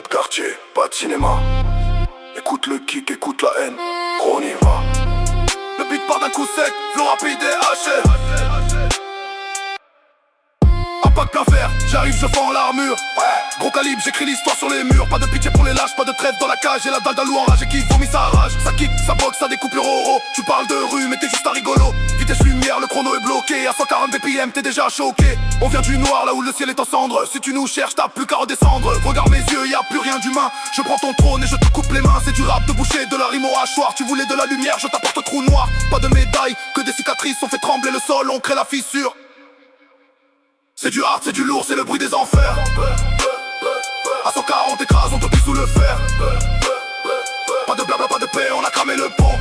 quartier, pas de cinéma. Écoute le kick, écoute la haine, on y va. Le beat part d'un coup sec, flow rapide et haché. Impact à faire, j'arrive, je fends l'armure. Gros calibre, j'écris l'histoire sur les murs. Pas de pitié pour les lâches, pas de trêve dans la cage. J'ai la dalle d'un loup enragé qui vomit sa rage. Ça kick, ça boxe, ça découpe le roro. Tu parles de rue, mais t'es juste un rigolo. Vitesse lumière, le chrono est bloqué. À 140 BPM, t'es déjà choqué. On vient du noir, là où le ciel est en cendres. Si tu nous cherches, t'as plus qu'à redescendre. Regarde mes yeux, y a plus rien d'humain. Je prends ton trône et je te coupe les mains. C'est du rap de boucher, de la rime au hachoir. Tu voulais de la lumière, je t'apporte trou noir. Pas de médaille, que des cicatrices. On fait trembler le sol, on crée la fissure. C'est du hard, c'est du lourd, c'est le bruit des enfers. À 140 écrase, on te plie sous le fer. Pas de blabla, pas de paix, on a cramé le pont.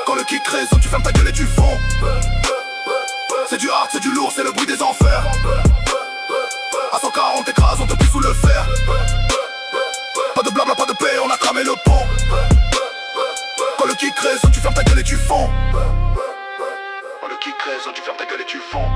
Quand le kick résonne, tu fermes ta gueule et tu fonds. C'est du hard, c'est du lourd, c'est le bruit des enfers. À 140 écrase, on te plie sous le fer. Pas de blabla, pas de paix, on a cramé le pont. Quand le kick résonne, tu fermes ta gueule et tu fonds. Quand le kick résonne, tu fermes ta gueule et tu fonds.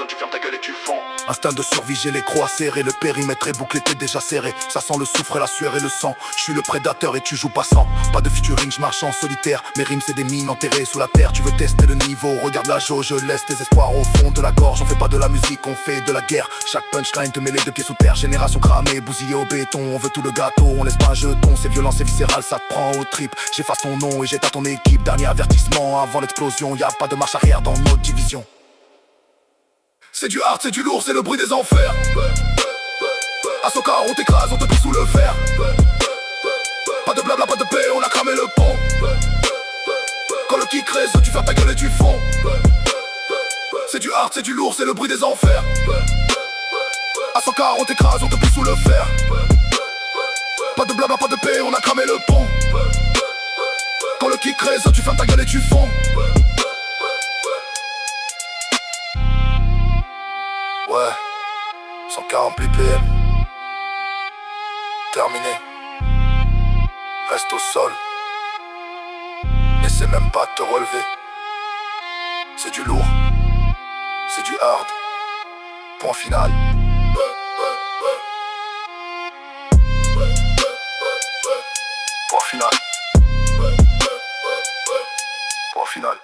Tu fermes ta gueule et tu fonds. Instinct de survie, j'ai les crocs serrés. Le périmètre est bouclé, t'es déjà serré. Ça sent le soufre, la sueur et le sang. Je suis le prédateur et tu joues pas sans. Pas de featuring, je marche en solitaire. Mes rimes c'est des mines enterrées sous la terre. Tu veux tester le niveau, regarde la jauge. Je laisse tes espoirs au fond de la gorge. On fait pas de la musique, on fait de la guerre. Chaque punchline te met les deux pieds sous terre. Génération cramée, bousillée au béton. On veut tout le gâteau, on laisse pas un jeton. C'est violent, c'est viscéral, ça te prend au trip. J'efface ton nom et jette à ton équipe. Dernier avertissement avant l'explosion. Y'a pas de marche arrière dans notre division. C'est du hard, c'est du lourd, c'est le bruit des enfers. À 140 on t'écrase, on te plie sous le fer. Pas de blabla, pas de paix, on a cramé le pont. Quand le kick résonne, tu fermes ta gueule et tu fonds. C'est du hard, c'est du lourd, c'est le bruit des enfers. À 140 on t'écrase, on te plie sous le fer. Pas de blabla, pas de paix, on a cramé le pont. Quand le kick résonne, tu fermes ta gueule et tu fonds. Ouais, 140 ppm. Terminé. Reste au sol. N'essaie même pas de te relever. C'est du lourd. C'est du hard. Point final. Point final. Point final.